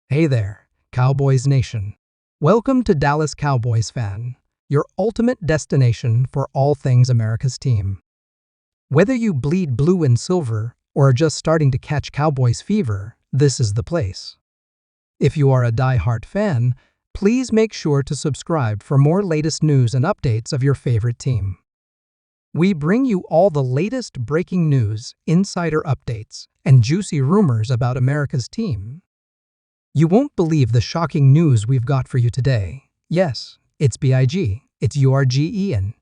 Hey there, Cowboys Nation. Welcome to Dallas Cowboys Fan, your ultimate destination for all things America's team. Whether you bleed blue and silver or are just starting to catch Cowboys fever, this is the place. If you are a die-hard fan, please make sure to subscribe for more latest news and updates of your favorite team. We bring you all the latest breaking news, insider updates, and juicy rumors about America's team. You won't believe the shocking news we've got for you today. Yes, it's BIG, it's URGENT,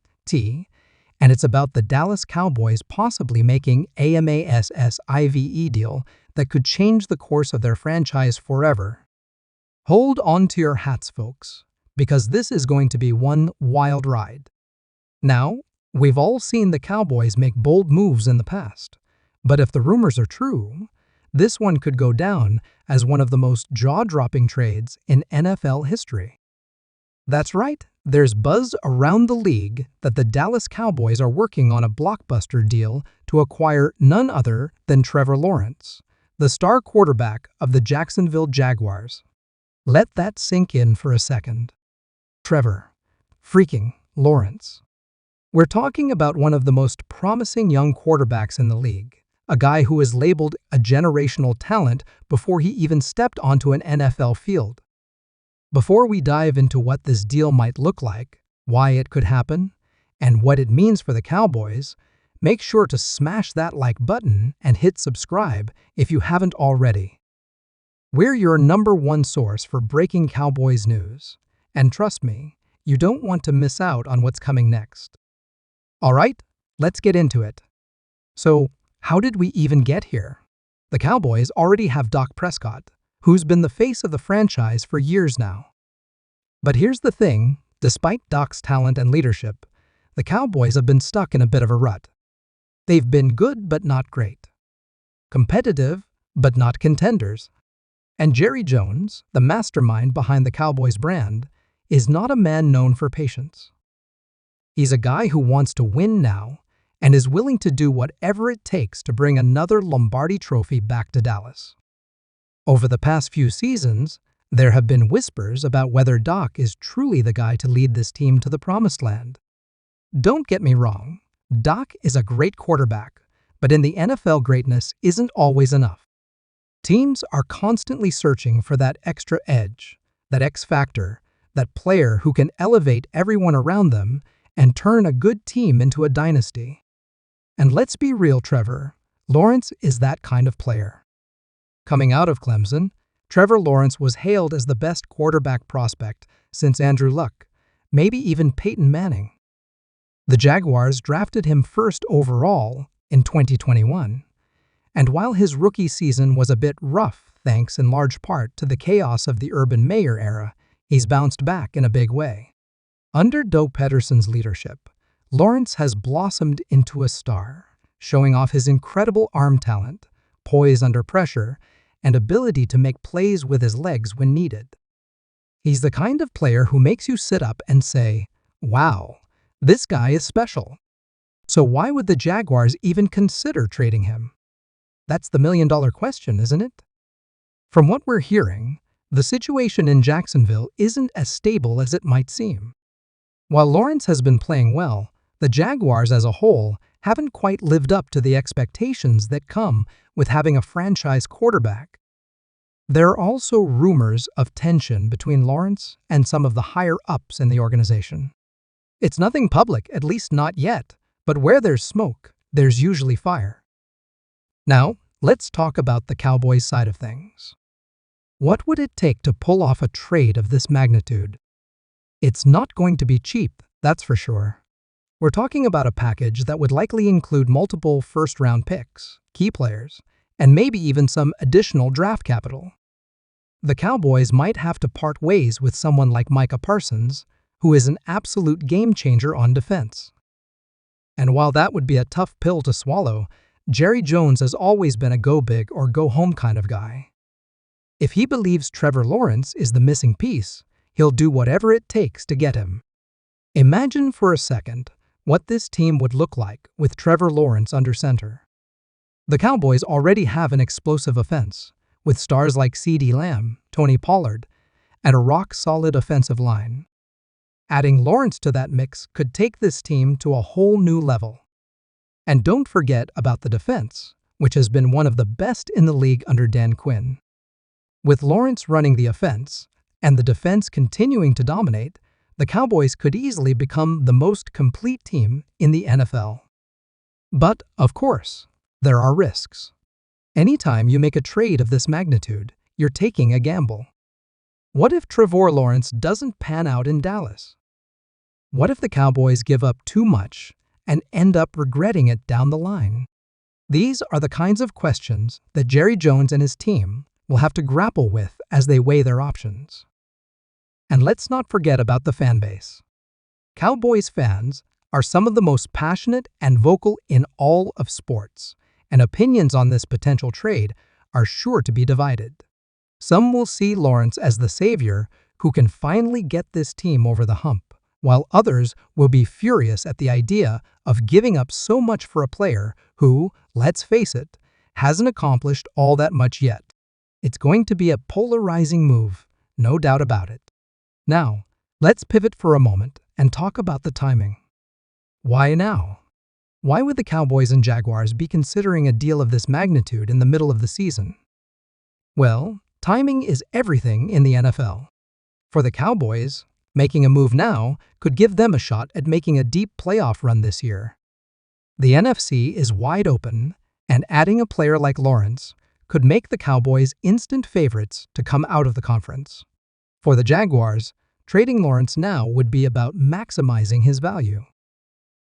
and it's about the Dallas Cowboys possibly making a MASSIVE deal that could change the course of their franchise forever. Hold on to your hats, folks, because this is going to be one wild ride. Now, we've all seen the Cowboys make bold moves in the past, but if the rumors are true, this one could go down as one of the most jaw-dropping trades in NFL history. That's right, there's buzz around the league that the Dallas Cowboys are working on a blockbuster deal to acquire none other than Trevor Lawrence, the star quarterback of the Jacksonville Jaguars. Let that sink in for a second. Trevor freaking Lawrence. We're talking about one of the most promising young quarterbacks in the league. A guy who is labeled a generational talent before he even stepped onto an NFL field. Before we dive into what this deal might look like, why it could happen, and what it means for the Cowboys, make sure to smash that like button and hit subscribe if you haven't already. We're your #1 source for breaking Cowboys news, and trust me, you don't want to miss out on what's coming next. All right, let's get into it. So, how did we even get here? The Cowboys already have Prescott, who's been the face of the franchise for years now. But here's the thing, despite Doc's talent and leadership, the Cowboys have been stuck in a bit of a rut. They've been good but not great. Competitive but not contenders. And Jerry Jones, the mastermind behind the Cowboys brand, is not a man known for patience. He's a guy who wants to win now and is willing to do whatever it takes to bring another Lombardi trophy back to Dallas. Over the past few seasons, there have been whispers about whether Doc is truly the guy to lead this team to the promised land. Don't get me wrong, Doc is a great quarterback, but in the NFL greatness isn't always enough. Teams are constantly searching for that extra edge, that X factor, that player who can elevate everyone around them and turn a good team into a dynasty. And let's be real, Trevor, Lawrence is that kind of player. Coming out of Clemson, Trevor Lawrence was hailed as the best quarterback prospect since Andrew Luck, maybe even Peyton Manning. The Jaguars drafted him first overall in 2021, and while his rookie season was a bit rough thanks in large part to the chaos of the Urban Meyer era, he's bounced back in a big way. Under Doug Peterson's leadership, Lawrence has blossomed into a star, showing off his incredible arm talent, poise under pressure, and ability to make plays with his legs when needed. He's the kind of player who makes you sit up and say, wow, this guy is special. So why would the Jaguars even consider trading him? That's the million-dollar question, isn't it? From what we're hearing, the situation in Jacksonville isn't as stable as it might seem. While Lawrence has been playing well, the Jaguars as a whole haven't quite lived up to the expectations that come with having a franchise quarterback. There are also rumors of tension between Lawrence and some of the higher-ups in the organization. It's nothing public, at least not yet, but where there's smoke, there's usually fire. Now, let's talk about the Cowboys side of things. What would it take to pull off a trade of this magnitude? It's not going to be cheap, that's for sure. We're talking about a package that would likely include multiple first-round picks, key players, and maybe even some additional draft capital. The Cowboys might have to part ways with someone like Micah Parsons, who is an absolute game-changer on defense. And while that would be a tough pill to swallow, Jerry Jones has always been a go-big or go-home kind of guy. If he believes Trevor Lawrence is the missing piece, he'll do whatever it takes to get him. Imagine for a second what this team would look like with Trevor Lawrence under center. The Cowboys already have an explosive offense, with stars like CeeDee Lamb, Tony Pollard, and a rock-solid offensive line. Adding Lawrence to that mix could take this team to a whole new level. And don't forget about the defense, which has been one of the best in the league under Dan Quinn. With Lawrence running the offense and the defense continuing to dominate, the Cowboys could easily become the most complete team in the NFL. But, of course, there are risks. Anytime you make a trade of this magnitude, you're taking a gamble. What if Trevor Lawrence doesn't pan out in Dallas? What if the Cowboys give up too much and end up regretting it down the line? These are the kinds of questions that Jerry Jones and his team will have to grapple with as they weigh their options. And let's not forget about the fan base. Cowboys fans are some of the most passionate and vocal in all of sports, and opinions on this potential trade are sure to be divided. Some will see Lawrence as the savior who can finally get this team over the hump, while others will be furious at the idea of giving up so much for a player who, let's face it, hasn't accomplished all that much yet. It's going to be a polarizing move, no doubt about it. Now, let's pivot for a moment and talk about the timing. Why now? Why would the Cowboys and Jaguars be considering a deal of this magnitude in the middle of the season? Well, timing is everything in the NFL. For the Cowboys, making a move now could give them a shot at making a deep playoff run this year. The NFC is wide open, and adding a player like Lawrence could make the Cowboys instant favorites to come out of the conference. For the Jaguars, trading Lawrence now would be about maximizing his value.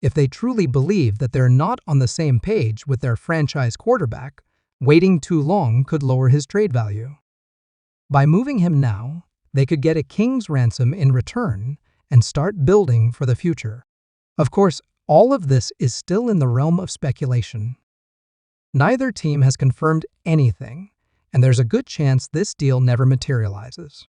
If they truly believe that they're not on the same page with their franchise quarterback, waiting too long could lower his trade value. By moving him now, they could get a king's ransom in return and start building for the future. Of course, all of this is still in the realm of speculation. Neither team has confirmed anything, and there's a good chance this deal never materializes.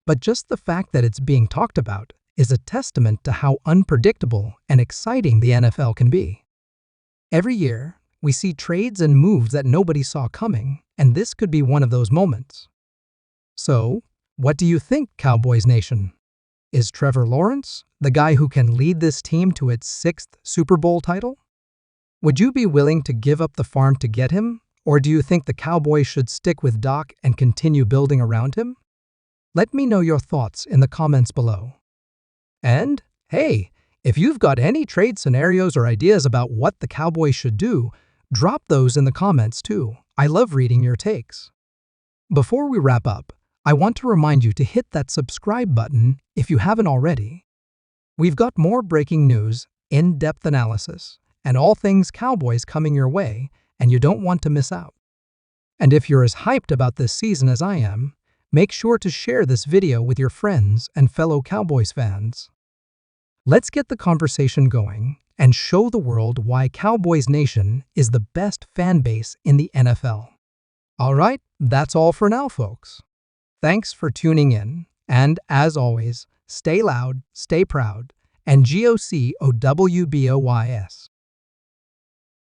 But just the fact that it's being talked about is a testament to how unpredictable and exciting the NFL can be. Every year, we see trades and moves that nobody saw coming, and this could be one of those moments. So, what do you think, Cowboys Nation? Is Trevor Lawrence the guy who can lead this team to its 6th Super Bowl title? Would you be willing to give up the farm to get him, or do you think the Cowboys should stick with Doc and continue building around him? Let me know your thoughts in the comments below. And, hey, if you've got any trade scenarios or ideas about what the Cowboys should do, drop those in the comments too. I love reading your takes. Before we wrap up, I want to remind you to hit that subscribe button if you haven't already. We've got more breaking news, in-depth analysis, and all things Cowboys coming your way, and you don't want to miss out. And if you're as hyped about this season as I am, make sure to share this video with your friends and fellow Cowboys fans. Let's get the conversation going and show the world why Cowboys Nation is the best fan base in the NFL. All right, that's all for now, folks. Thanks for tuning in, and as always, stay loud, stay proud, and GOCOWBOYS.